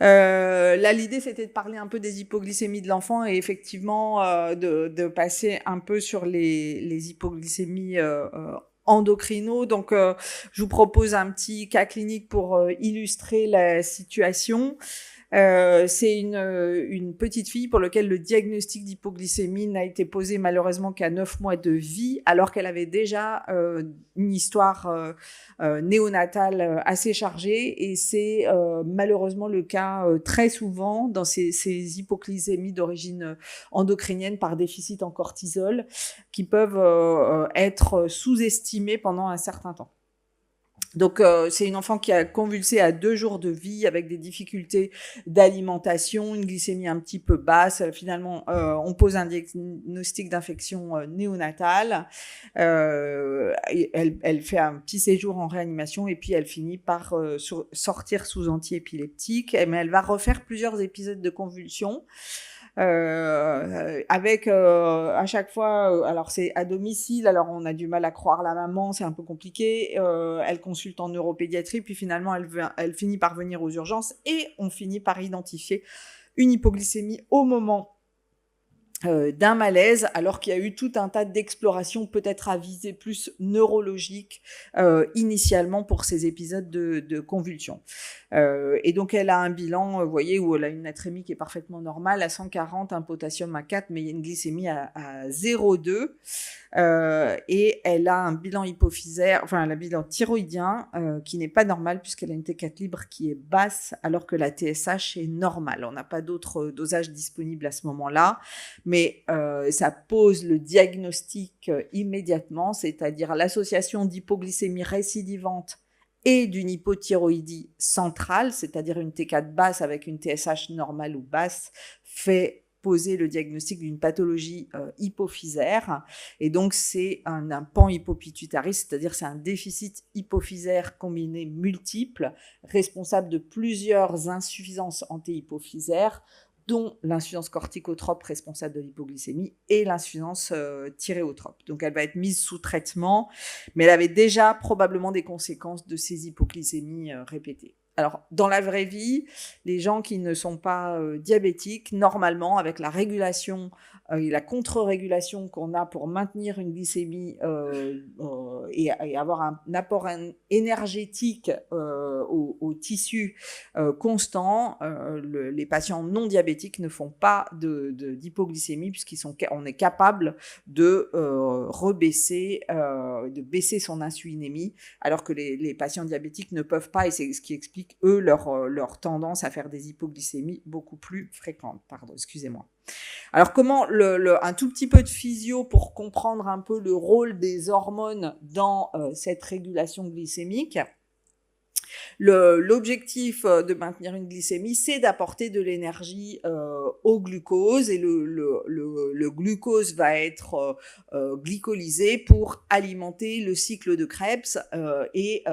Là, l'idée, c'était de parler un peu des hypoglycémies de l'enfant et effectivement de passer un peu sur les hypoglycémies endocrino. Donc, je vous propose un petit cas clinique pour illustrer la situation. C'est une petite fille pour laquelle le diagnostic d'hypoglycémie n'a été posé malheureusement qu'à 9 mois de vie, alors qu'elle avait déjà une histoire néonatale assez chargée. Et c'est malheureusement le cas très souvent dans ces hypoglycémies d'origine endocrinienne par déficit en cortisol, qui peuvent être sous-estimées pendant un certain temps. Donc, c'est une enfant qui a convulsé à 2 jours de vie avec des difficultés d'alimentation, une glycémie un petit peu basse. Finalement, on pose un diagnostic d'infection néonatale. Elle fait un petit séjour en réanimation et puis elle finit par sortir sous antiépileptique. Mais elle va refaire plusieurs épisodes de convulsions. Avec à chaque fois, alors c'est à domicile, alors on a du mal à croire la maman, c'est un peu compliqué. Elle consulte en neuropédiatrie, puis finalement elle finit par venir aux urgences et on finit par identifier une hypoglycémie au moment d'un malaise, alors qu'il y a eu tout un tas d'explorations peut-être à visée plus neurologique initialement pour ces épisodes de convulsions. Et donc elle a un bilan, vous voyez, où elle a une natrémie qui est parfaitement normale à 140, un potassium à 4, mais il y a une glycémie à 0,2. Et elle a un bilan hypophysaire, enfin un bilan thyroïdien qui n'est pas normal puisqu'elle a une T4 libre qui est basse alors que la TSH est normale. On n'a pas d'autres dosages disponibles à ce moment-là, mais ça pose le diagnostic immédiatement, c'est-à-dire l'association d'hypoglycémie récidivante et d'une hypothyroïdie centrale, c'est-à-dire une T4 basse avec une TSH normale ou basse, fait poser le diagnostic d'une pathologie hypophysaire. Et donc, c'est un pan hypopituitaire, c'est-à-dire c'est un déficit hypophysaire combiné multiple, responsable de plusieurs insuffisances antihypophysaires, dont l'insuffisance corticotrope responsable de l'hypoglycémie et l'insuffisance thyréotrope. Donc, elle va être mise sous traitement, mais elle avait déjà probablement des conséquences de ces hypoglycémies répétées. Alors, dans la vraie vie, les gens qui ne sont pas diabétiques, normalement, avec la régulation et la contre-régulation qu'on a pour maintenir une glycémie et avoir un apport énergétique au tissu constant, les patients non diabétiques ne font pas d'hypoglycémie puisqu'on est capable de de baisser son insulinémie, alors que les patients diabétiques ne peuvent pas, et c'est ce qui explique, eux, leur tendance à faire des hypoglycémies beaucoup plus fréquentes. Pardon, excusez-moi. Alors, comment un tout petit peu de physio pour comprendre un peu le rôle des hormones dans cette régulation glycémique. L'objectif de maintenir une glycémie, c'est d'apporter de l'énergie au glucose, et le glucose va être glycolysé pour alimenter le cycle de Krebs et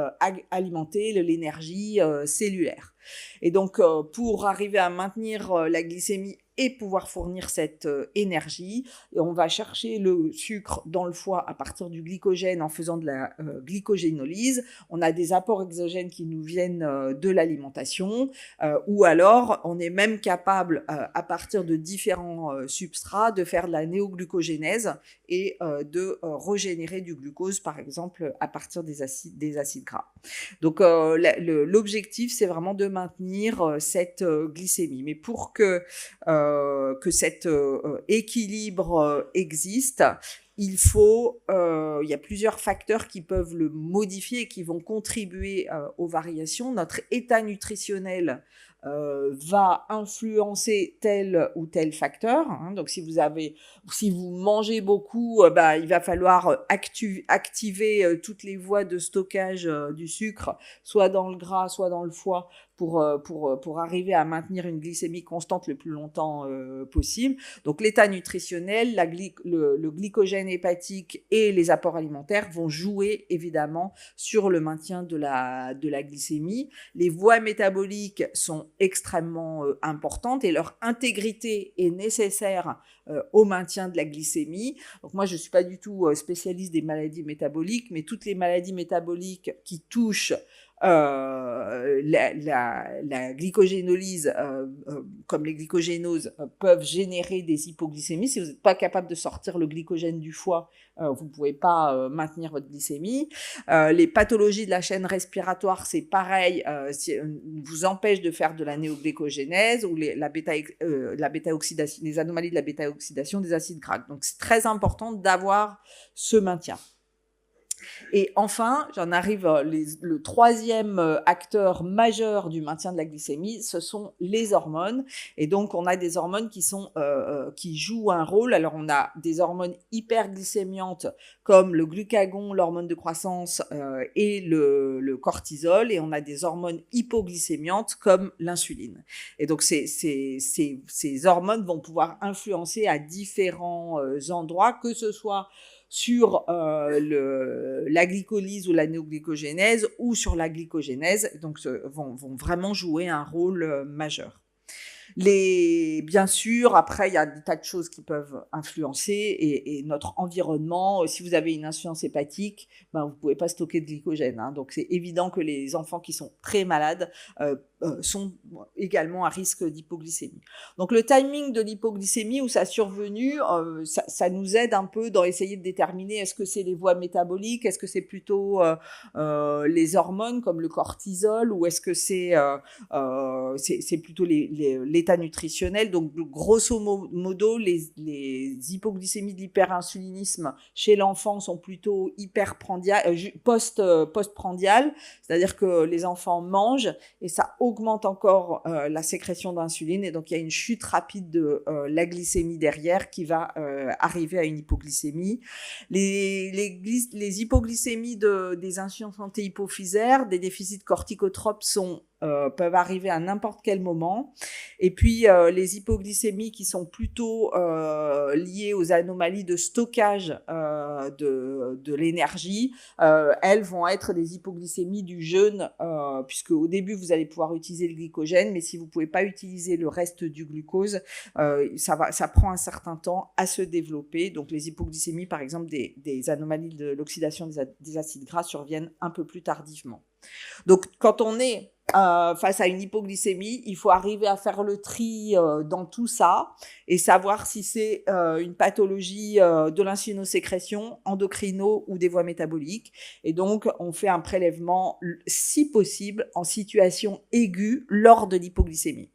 alimenter l'énergie cellulaire. Et donc, pour arriver à maintenir la glycémie et pouvoir fournir cette énergie, et on va chercher le sucre dans le foie à partir du glycogène en faisant de la glycogénolyse. On a des apports exogènes qui nous viennent de l'alimentation, ou alors on est même capable, à partir de différents substrats, de faire de la néoglucogénèse et de régénérer du glucose, par exemple, à partir des acides gras. Donc, l'objectif, c'est vraiment de maintenir cette glycémie. Mais pour que cet équilibre existe, il y a plusieurs facteurs qui peuvent le modifier et qui vont contribuer aux variations. Notre état nutritionnel va influencer tel ou tel facteur. Donc, si vous mangez beaucoup, il va falloir activer toutes les voies de stockage du sucre, soit dans le gras, soit dans le foie, pour arriver à maintenir une glycémie constante le plus longtemps possible. Donc, l'état nutritionnel, le glycogène hépatique et les apports alimentaires vont jouer évidemment sur le maintien de la glycémie. Les voies métaboliques sont extrêmement importantes et leur intégrité est nécessaire au maintien de la glycémie. Donc moi, je ne suis pas du tout spécialiste des maladies métaboliques, mais toutes les maladies métaboliques qui touchent la glycogénolyse, comme les glycogénoses, peuvent générer des hypoglycémies. Si vous n'êtes pas capable de sortir le glycogène du foie, vous ne pouvez pas maintenir votre glycémie. Les pathologies de la chaîne respiratoire, c'est pareil, vous empêche de faire de la néoglycogénèse ou les anomalies de la bêta-oxydation des acides gras. Donc, c'est très important d'avoir ce maintien. Et enfin, j'en arrive, le troisième acteur majeur du maintien de la glycémie, ce sont les hormones. Et donc, on a des hormones qui jouent un rôle. Alors, on a des hormones hyperglycémiantes comme le glucagon, l'hormone de croissance et le cortisol. Et on a des hormones hypoglycémiantes comme l'insuline. Et donc, ces hormones vont pouvoir influencer à différents endroits, que ce soit sur la glycolyse ou la néoglycogénèse ou sur la glycogénèse, donc vont vraiment jouer un rôle majeur. Bien sûr, après, il y a des tas de choses qui peuvent influencer et notre environnement. Si vous avez une insuffisance hépatique, vous ne pouvez pas stocker de glycogène. Donc, c'est évident que les enfants qui sont très malades sont également à risque d'hypoglycémie. Donc, le timing de l'hypoglycémie où ça a survenu, ça nous aide un peu dans essayer de déterminer est-ce que c'est les voies métaboliques, est-ce que c'est plutôt les hormones comme le cortisol ou est-ce que c'est plutôt l'état nutritionnel. Donc, grosso modo, les hypoglycémies de l'hyperinsulinisme chez l'enfant sont plutôt post-prandiales, c'est-à-dire que les enfants mangent et ça augmente encore la sécrétion d'insuline et donc il y a une chute rapide de la glycémie derrière qui va arriver à une hypoglycémie. Les hypoglycémies des insuffisances antihypophysaires, des déficits corticotropes peuvent arriver à n'importe quel moment. Et puis, les hypoglycémies qui sont plutôt liées aux anomalies de stockage de l'énergie, elles vont être des hypoglycémies du jeûne, puisque au début, vous allez pouvoir utiliser le glycogène, mais si vous ne pouvez pas utiliser le reste du glucose, ça prend un certain temps à se développer. Donc, les hypoglycémies, par exemple, des anomalies de l'oxydation des acides gras surviennent un peu plus tardivement. Donc, quand on est face à une hypoglycémie, il faut arriver à faire le tri dans tout ça et savoir si c'est une pathologie de l'insulinosécrétion, endocrino ou des voies métaboliques. Et donc, on fait un prélèvement, si possible, en situation aiguë lors de l'hypoglycémie.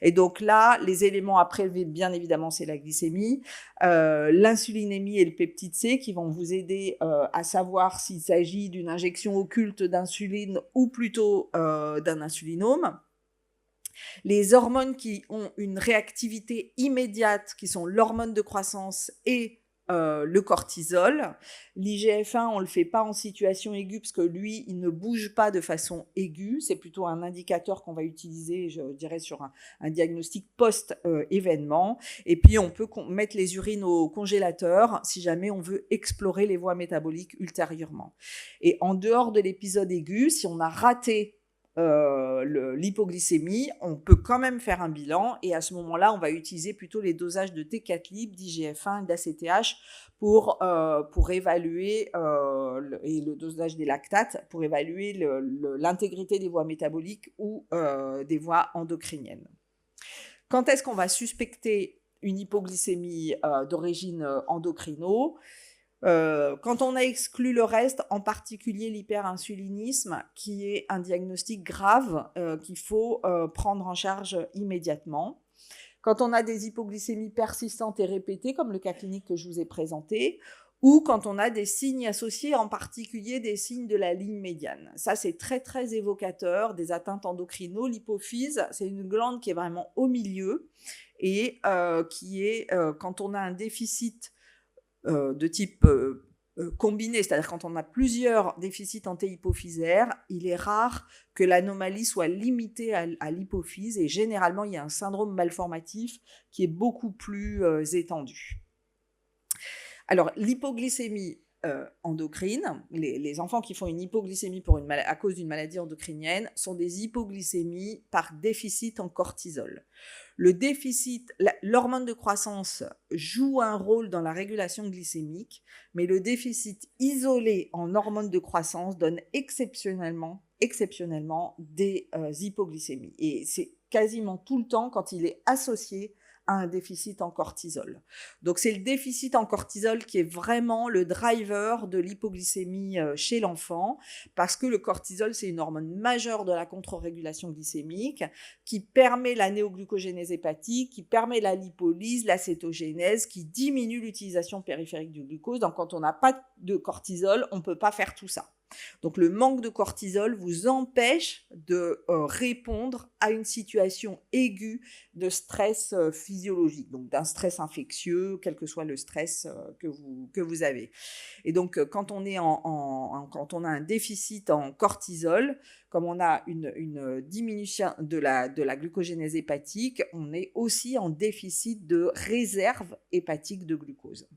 Et donc là, les éléments à prélever, bien évidemment, c'est la glycémie, l'insulinémie et le peptide C qui vont vous aider à savoir s'il s'agit d'une injection occulte d'insuline ou plutôt d'un insulinome. Les hormones qui ont une réactivité immédiate, qui sont l'hormone de croissance et le cortisol. L'IGF-1, on ne le fait pas en situation aiguë parce que lui, il ne bouge pas de façon aiguë. C'est plutôt un indicateur qu'on va utiliser, je dirais, sur un diagnostic post-événement. Et puis, on peut mettre les urines au congélateur si jamais on veut explorer les voies métaboliques ultérieurement. Et en dehors de l'épisode aigu, si on a raté l'hypoglycémie, on peut quand même faire un bilan et à ce moment-là, on va utiliser plutôt les dosages de T4 libre, d'IGF-1 et d'ACTH pour évaluer et le dosage des lactates pour évaluer l'intégrité des voies métaboliques ou des voies endocriniennes. Quand est-ce qu'on va suspecter une hypoglycémie d'origine endocrino ? Quand on a exclu le reste, en particulier l'hyperinsulinisme, qui est un diagnostic grave qu'il faut prendre en charge immédiatement. Quand on a des hypoglycémies persistantes et répétées, comme le cas clinique que je vous ai présenté, ou quand on a des signes associés, en particulier des signes de la ligne médiane. Ça, c'est très, très évocateur des atteintes endocrino. L'hypophyse, c'est une glande qui est vraiment au milieu et qui est, quand on a un déficit de type combiné, c'est-à-dire quand on a plusieurs déficits antéhypophysaires, il est rare que l'anomalie soit limitée à l'hypophyse et généralement il y a un syndrome malformatif qui est beaucoup plus étendu. Alors l'hypoglycémie, endocrines. Les enfants qui font une hypoglycémie à cause d'une maladie endocrinienne sont des hypoglycémies par déficit en cortisol. Le déficit, l'hormone de croissance joue un rôle dans la régulation glycémique, mais le déficit isolé en hormone de croissance donne exceptionnellement des hypoglycémies. Et c'est quasiment tout le temps quand il est associé à un déficit en cortisol. Donc c'est le déficit en cortisol qui est vraiment le driver de l'hypoglycémie chez l'enfant, parce que le cortisol, c'est une hormone majeure de la contre-régulation glycémique qui permet la néoglucogénèse hépatique, qui permet la lipolyse, la cétogénèse, qui diminue l'utilisation périphérique du glucose. Donc quand on n'a pas de cortisol, on ne peut pas faire tout ça. Donc le manque de cortisol vous empêche de répondre à une situation aiguë de stress physiologique, donc d'un stress infectieux, quel que soit le stress que vous avez. Et donc quand on a un déficit en cortisol, comme on a une diminution de la glucogénèse hépatique, on est aussi en déficit de réserve hépatique de glucose.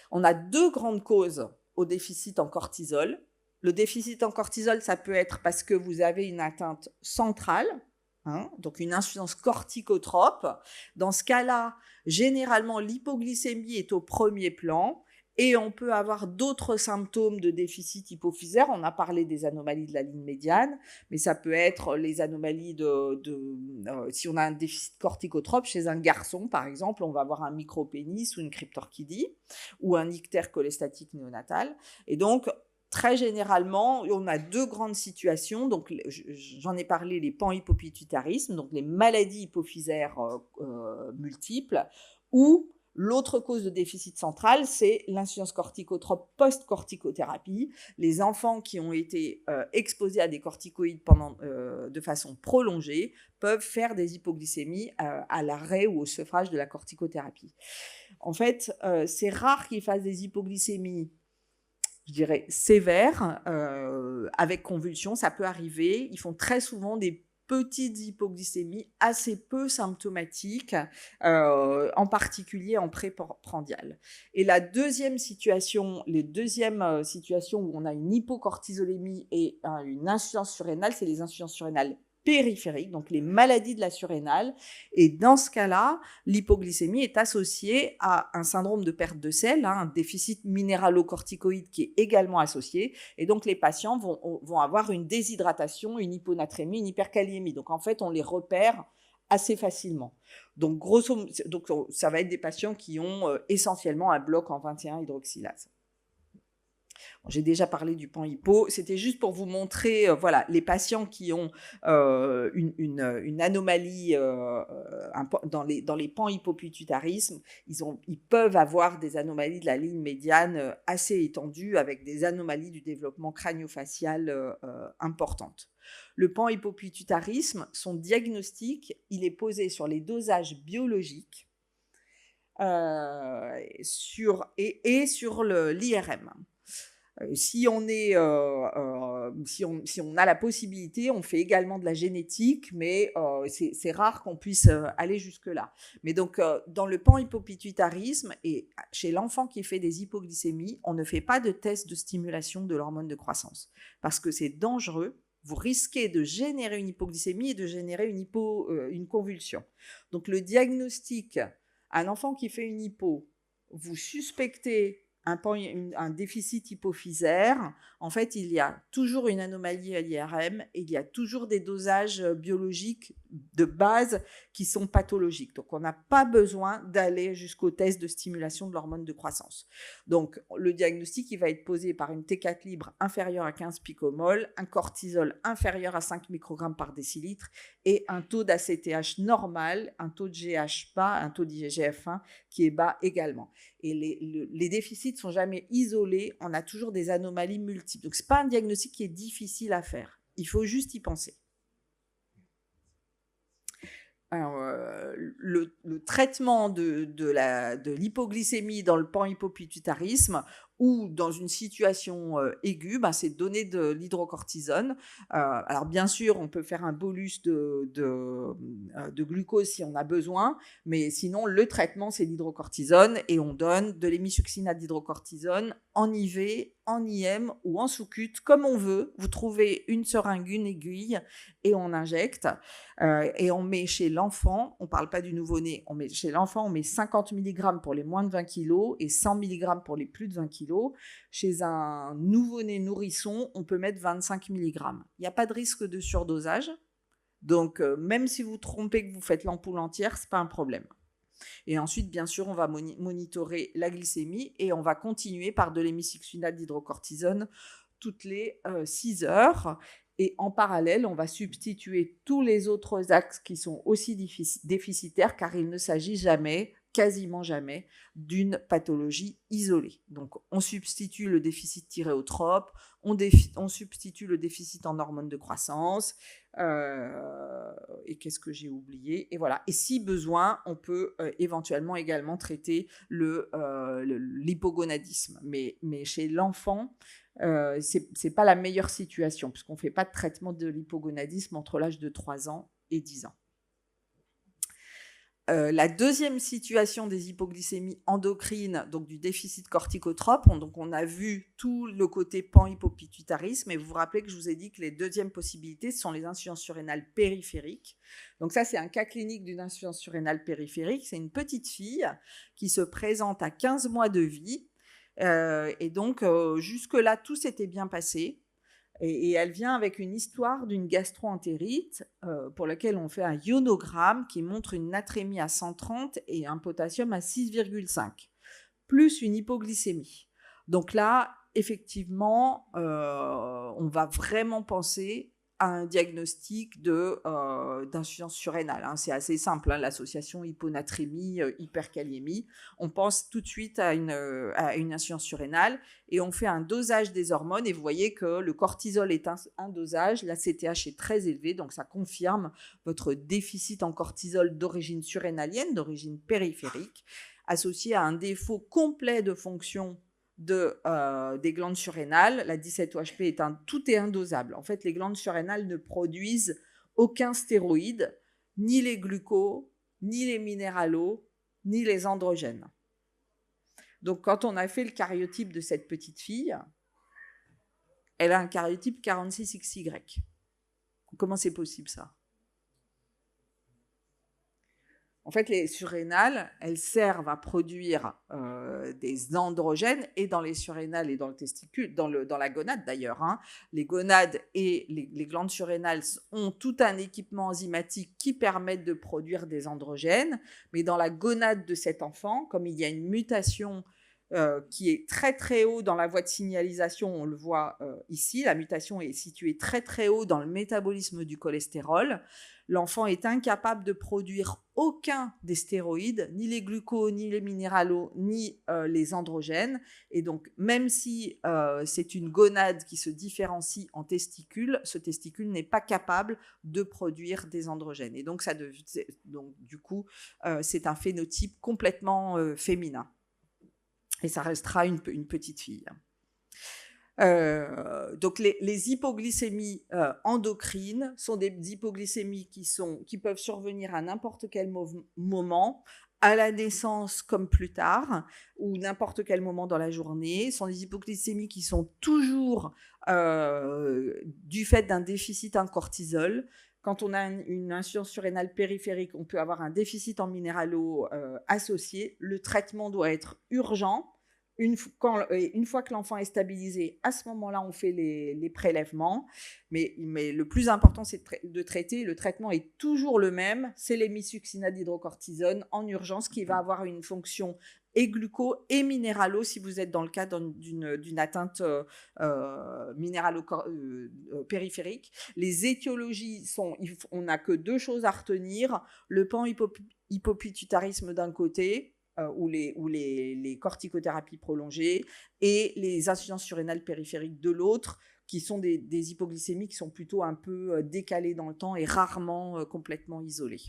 On a deux grandes causes au déficit en cortisol. Le déficit en cortisol, ça peut être parce que vous avez une atteinte centrale, donc une insuffisance corticotrope. Dans ce cas-là, généralement, l'hypoglycémie est au premier plan et on peut avoir d'autres symptômes de déficit hypophysaire. On a parlé des anomalies de la ligne médiane, mais ça peut être les anomalies si on a un déficit corticotrope chez un garçon, par exemple, on va avoir un micropénis ou une cryptorchidie ou un ictère cholestatique néonatal. Et donc, très généralement, on a deux grandes situations. Donc, j'en ai parlé, les panhypopituitarismes, donc les maladies hypophysaires multiples, ou l'autre cause de déficit central, c'est l'insuffisance corticotrope post-corticothérapie. Les enfants qui ont été exposés à des corticoïdes de façon prolongée peuvent faire des hypoglycémies à l'arrêt ou au sevrage de la corticothérapie. En fait, c'est rare qu'ils fassent des hypoglycémies, je dirais, sévères, avec convulsions. Ça peut arriver. Ils font très souvent des petites hypoglycémies assez peu symptomatiques, en particulier en préprandial. Et la deuxième situation, où on a une hypocortisolémie et une insuffisance surrénale, c'est les insuffisances surrénales périphériques, donc les maladies de la surrénale. Et dans ce cas-là, l'hypoglycémie est associée à un syndrome de perte de sel, un déficit minéralocorticoïde qui est également associé. Et donc, les patients vont avoir une déshydratation, une hyponatrémie, une hyperkaliémie. Donc, en fait, on les repère assez facilement. Donc, ça va être des patients qui ont essentiellement un bloc en 21-hydroxylase. J'ai déjà parlé du pan hypo, c'était juste pour vous montrer, les patients qui ont une anomalie dans les panhypopituitarismes, ils peuvent avoir des anomalies de la ligne médiane assez étendues, avec des anomalies du développement crânio-facial importantes. Le panhypopituitarisme, son diagnostic, il est posé sur les dosages biologiques sur l'IRM. Si on a la possibilité, on fait également de la génétique, mais c'est rare qu'on puisse aller jusque-là. Mais donc, dans le panhypopituitarisme et chez l'enfant qui fait des hypoglycémies, on ne fait pas de test de stimulation de l'hormone de croissance parce que c'est dangereux. Vous risquez de générer une hypoglycémie et de générer une convulsion. Donc, le diagnostic, un enfant qui fait une hypo, vous suspectez un déficit hypophysaire, en fait, il y a toujours une anomalie à l'IRM et il y a toujours des dosages biologiques de base qui sont pathologiques. Donc, on n'a pas besoin d'aller jusqu'au test de stimulation de l'hormone de croissance. Donc, le diagnostic, il va être posé par une T4 libre inférieure à 15 picomol, un cortisol inférieur à 5 microgrammes par décilitre et un taux d'ACTH normal, un taux de GH bas, un taux d'IGF-1 qui est bas également. Et les déficits ne sont jamais isolés, on a toujours des anomalies multiples. Donc, ce n'est pas un diagnostic qui est difficile à faire. Il faut juste y penser. Alors, le traitement de l'hypoglycémie dans le panhypopituitarisme, ou dans une situation aiguë, c'est de donner de l'hydrocortisone. Alors bien sûr, on peut faire un bolus de glucose si on a besoin, mais sinon le traitement c'est l'hydrocortisone et on donne de l'hémisuccinate d'hydrocortisone en IV, en IM ou en sous-cute, comme on veut. Vous trouvez une seringue, une aiguille et on injecte. Et on met chez l'enfant, on ne parle pas du nouveau-né, chez l'enfant, on met 50 mg pour les moins de 20 kg et 100 mg pour les plus de 20 kg. Chez un nouveau-né nourrisson, on peut mettre 25 mg. Il n'y a pas de risque de surdosage. Donc, même si vous trompez que vous faites l'ampoule entière, ce n'est pas un problème. Et ensuite, bien sûr, on va monitorer la glycémie et on va continuer par de l'hémisuccinate d'hydrocortisone toutes les 6 heures. Et en parallèle, on va substituer tous les autres axes qui sont aussi déficitaires, car il ne s'agit jamais, quasiment jamais, d'une pathologie isolée. Donc, on substitue le déficit thyréotrope, on substitue le déficit en hormones de croissance, et qu'est-ce que j'ai oublié ? Et voilà. Et si besoin, on peut éventuellement également traiter l'hypogonadisme. Mais chez l'enfant, c'est pas la meilleure situation, puisqu'on ne fait pas de traitement de l'hypogonadisme entre l'âge de 3 ans et 10 ans. La deuxième situation des hypoglycémies endocrines, donc du déficit corticotrope, donc on a vu tout le côté panhypopituitarisme, et vous vous rappelez que je vous ai dit que les deuxièmes possibilités, ce sont les insuffisances surrénales périphériques. Donc ça, c'est un cas clinique d'une insuffisance surrénale périphérique. C'est une petite fille qui se présente à 15 mois de vie, et donc jusque-là, tout s'était bien passé. Et elle vient avec une histoire d'une gastro-entérite pour laquelle on fait un ionogramme qui montre une natrémie à 130 et un potassium à 6,5, plus une hypoglycémie. Donc là, effectivement, on va vraiment penser à un diagnostic d'insuffisance surrénale. C'est assez simple, l'association hyponatrémie, hyperkaliémie. On pense tout de suite à une insuffisance surrénale et on fait un dosage des hormones. Et vous voyez que le cortisol est un dosage, la CTH est très élevée, donc ça confirme votre déficit en cortisol d'origine surrénalienne, d'origine périphérique, associé à un défaut complet de fonction des glandes surrénales. La 17-OHP tout est indosable. En fait, les glandes surrénales ne produisent aucun stéroïde, ni les glucos, ni les minéraux, ni les androgènes. Donc, quand on a fait le karyotype de cette petite fille, elle a un karyotype 46XY. Comment c'est possible, ça ? En fait, les surrénales, elles servent à produire des androgènes, et dans les surrénales et dans le testicule, dans la gonade d'ailleurs. Les gonades et les glandes surrénales ont tout un équipement enzymatique qui permettent de produire des androgènes, mais dans la gonade de cet enfant, comme il y a une mutation qui est très très haut dans la voie de signalisation, on le voit ici, la mutation est située très très haut dans le métabolisme du cholestérol. L'enfant est incapable de produire aucun des stéroïdes, ni les glucos, ni les minéraux, ni les androgènes. Et donc, même si c'est une gonade qui se différencie en testicule, ce testicule n'est pas capable de produire des androgènes. Et donc, du coup, c'est un phénotype complètement féminin. Et ça restera une petite fille. Donc les hypoglycémies endocrines sont des hypoglycémies qui peuvent survenir à n'importe quel moment, à la naissance comme plus tard, ou n'importe quel moment dans la journée. Ce sont des hypoglycémies qui sont toujours du fait d'un déficit en cortisol. Quand on a une insuffisance surrénale périphérique, on peut avoir un déficit en minéraux associé. Le traitement doit être urgent. Une fois que l'enfant est stabilisé, à ce moment-là, on fait les prélèvements. Mais le plus important, c'est de traiter. Le traitement est toujours le même. C'est l'hémisuccinate d'hydrocortisone en urgence qui va avoir une fonction et gluco et minéralo si vous êtes dans le cas d'une atteinte minéralo-périphérique. Les étiologies on n'a que 2 choses à retenir. Le panhypopituitarisme d'un côté, ou les corticothérapies prolongées, et les insuffisances surrénales périphériques de l'autre, qui sont des hypoglycémies qui sont plutôt un peu décalées dans le temps et rarement complètement isolées.